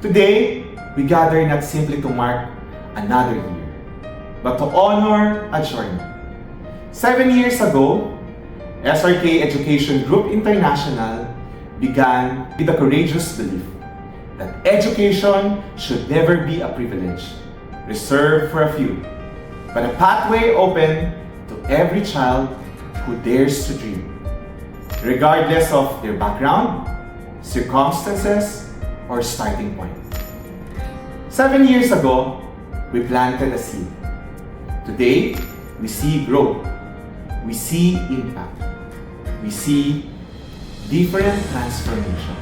Today, we gather not simply to mark another year, but to honor a journey. 7 years ago, SRK Education Group International began with a courageous belief that education should never be a privilege reserved for a few, but a pathway open to every child who dares to dream, regardless of their background, circumstances, or starting point. 7 years ago, we planted a seed. Today, we see growth. We see impact. We see different transformation.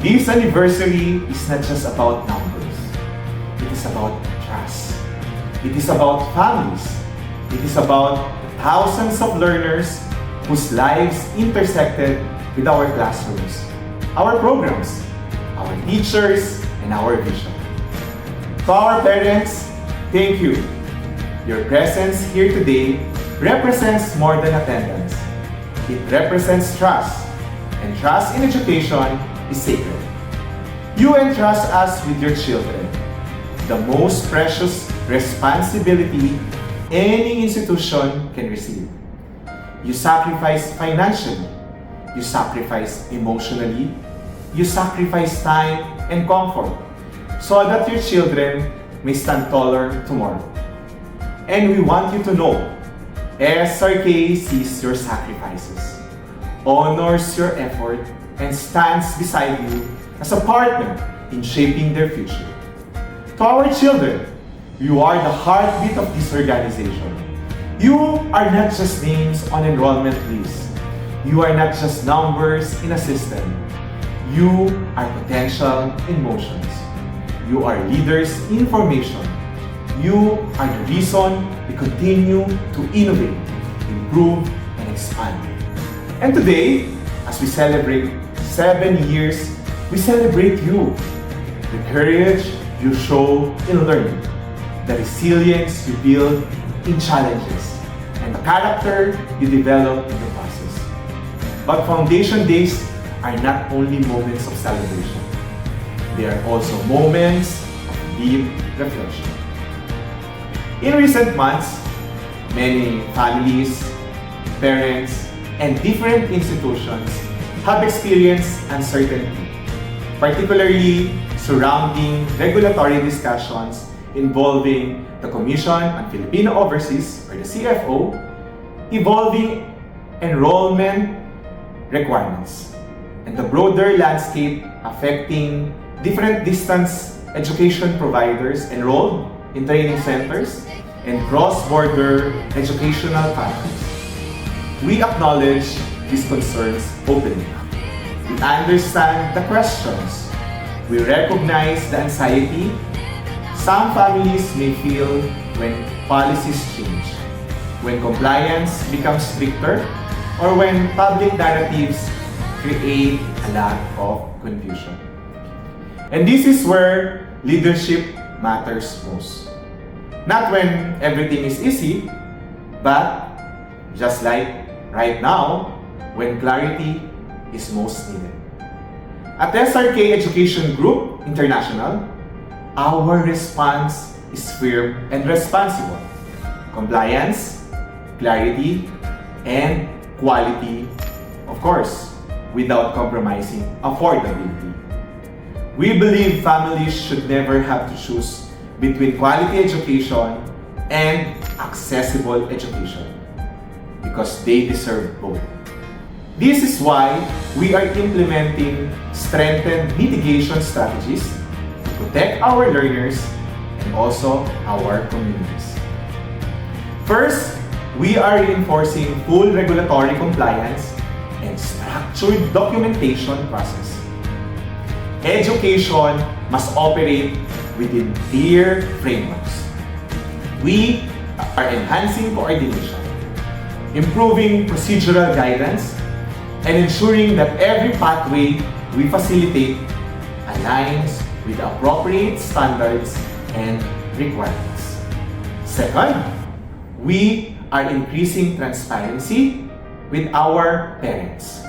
This anniversary is not just about numbers. It is about trust. It is about families. It is about thousands of learners whose lives intersected with our classrooms, our programs, our teachers, and our vision. To our parents, thank you. Your presence here today represents more than attendance. It represents trust, and trust in education is sacred. You entrust us with your children, the most precious responsibility any institution can receive. You sacrifice financially, you sacrifice emotionally, you sacrifice time and comfort so that your children may stand taller tomorrow. And we want you to know, SRK sees your sacrifices, honors your effort, and stands beside you as a partner in shaping their future. To our children, you are the heartbeat of this organization. You are not just names on enrollment lists. You are not just numbers in a system. You are potential in motions. You are leaders in formation. You are the reason we continue to innovate, improve, and expand. And today, as we celebrate 7 years, we celebrate you. The courage you show in learning, the resilience you build in challenges, and the character you develop in the process. But Foundation Days are not only moments of celebration. They are also moments of deep reflection. In recent months, many families, parents, and different institutions have experienced uncertainty, particularly surrounding regulatory discussions involving the Commission on Filipino Overseas, or the CFO, evolving enrollment requirements, and the broader landscape affecting different distance education providers enrolled in training centers and cross-border educational pathways. We acknowledge these concerns openly. We understand the questions. We recognize the anxiety some families may feel when policies change, when compliance becomes stricter, or when public narratives create a lot of confusion. And this is where leadership matters most. Not when everything is easy, but just like right now, when clarity is most needed. At SRK Education Group International, our response is firm and responsible. Compliance, clarity, and quality, of course, without compromising affordability. We believe families should never have to choose between quality education and accessible education, because they deserve both. This is why we are implementing strengthened mitigation strategies to protect our learners and also our communities. First, we are reinforcing full regulatory compliance and structured documentation process. Education must operate within clear frameworks. We are enhancing coordination, improving procedural guidance, and ensuring that every pathway we facilitate aligns with the appropriate standards and requirements. Second, we are increasing transparency with our parents.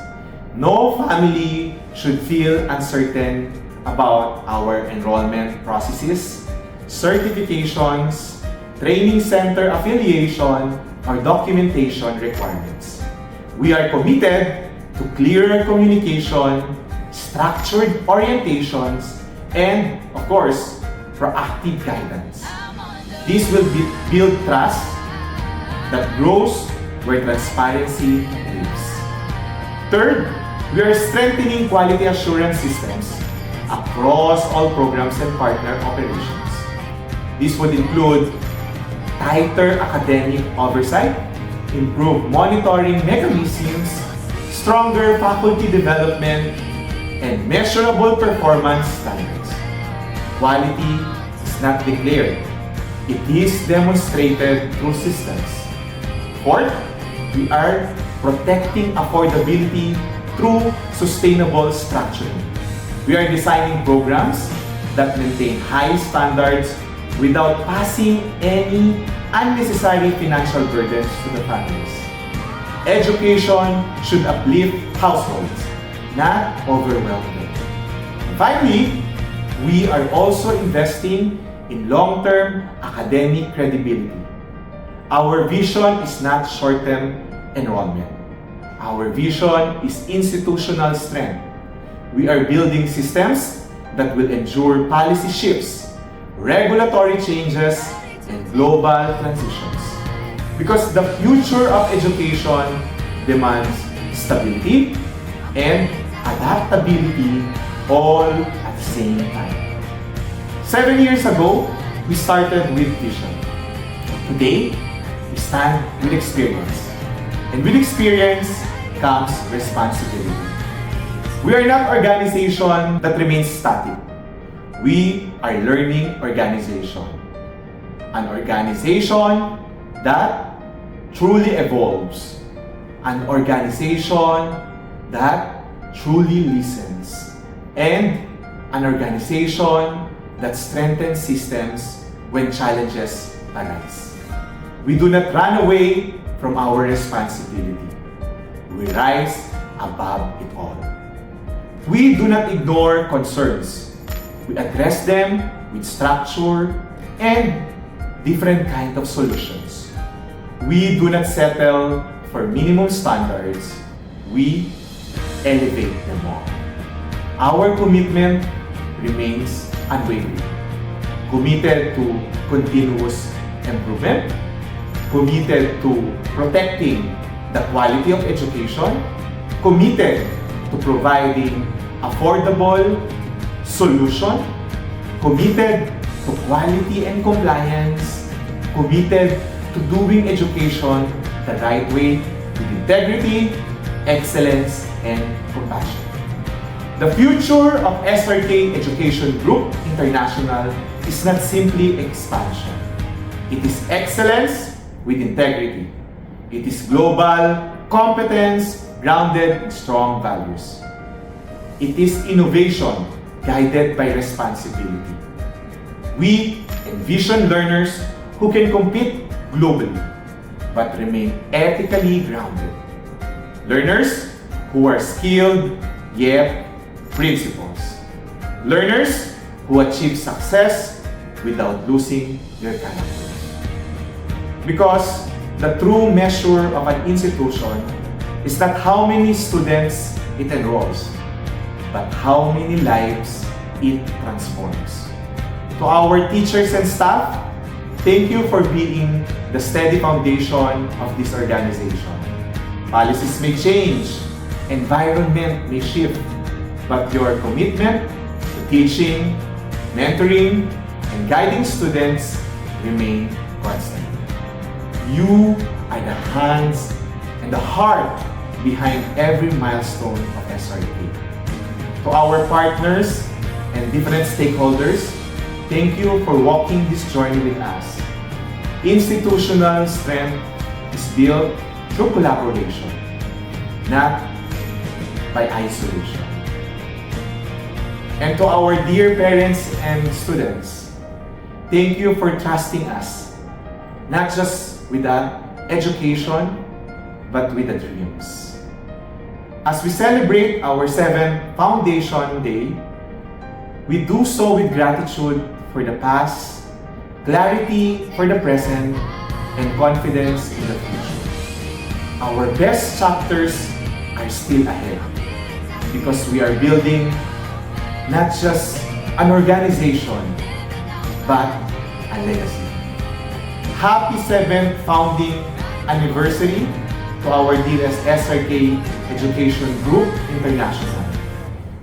No family should feel uncertain about our enrollment processes, certifications, training center affiliation, or documentation requirements. We are committed to clearer communication, structured orientations, and, of course, proactive guidance. This will build trust that grows where transparency lives. Third, we are strengthening quality assurance systems across all programs and partner operations. This would include tighter academic oversight, improved monitoring mechanisms, stronger faculty development, and measurable performance standards. Quality is not declared, it is demonstrated through systems. Fourth, we are protecting affordability through sustainable structuring. We are designing programs that maintain high standards without passing any unnecessary financial burdens to the families. Education should uplift households, not overwhelm them. Finally, we are also investing in long-term academic credibility. Our vision is not short-term enrollment. Our vision is institutional strength. We are building systems that will endure policy shifts, regulatory changes, and global transitions. Because the future of education demands stability and adaptability all at the same time. 7 years ago, we started with vision. Today, we stand with experience. And with experience comes responsibility. We are not an organization that remains static. We are learning organization. An organization that truly evolves. An organization that truly listens. And an organization that strengthens systems when challenges arise. We do not run away from our responsibility. We rise above it all. We do not ignore concerns. We address them with structure and different kinds of solutions. We do not settle for minimum standards. We elevate them all. Our commitment remains unwavering. Committed to continuous improvement, committed to protecting the quality of education, committed to providing affordable solution, committed to quality and compliance, committed to doing education the right way with integrity, excellence, and compassion. The future of SRK Education Group International is not simply expansion. It is excellence with integrity. It is global competence grounded in strong values. It is innovation guided by responsibility. We envision learners who can compete globally but remain ethically grounded. Learners who are skilled yet principles. Learners who achieve success without losing their characters. Because the true measure of an institution is not how many students it enrolls, but how many lives it transforms. To our teachers and staff, thank you for being the steady foundation of this organization. Policies may change, environment may shift, but your commitment to teaching, mentoring, and guiding students remain constant. You are the hands and the heart behind every milestone of SRK. To our partners and different stakeholders, thank you for walking this journey with us. Institutional strength is built through collaboration, not by isolation. And to our dear parents and students, thank you for trusting us, not just with the education, but with the dreams. As we celebrate our 7th Foundation Day, We do so with gratitude for the past, clarity for the present, and confidence in the future. Our best chapters are still ahead because we are building not just an organization, but a legacy. Happy 7th founding anniversary to our dearest SRK Education Group International.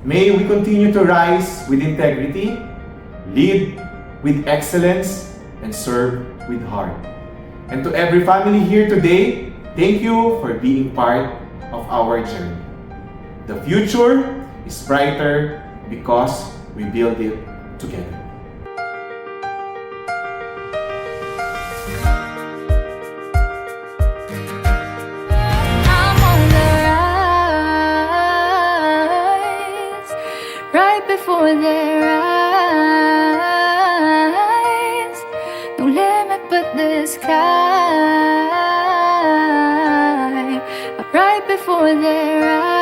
May we continue to rise with integrity, lead with excellence, and serve with heart. And to every family here today, thank you for being part of our journey. The future is brighter because we build it together. I'm on the rise, right before their eyes. No limit but the sky, right before their eyes.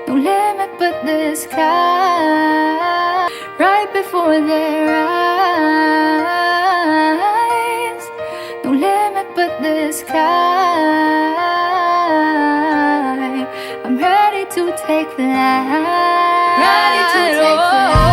No limit but the sky, right before their eyes. No limit but the sky. I'm ready to take flight, ready to take flight.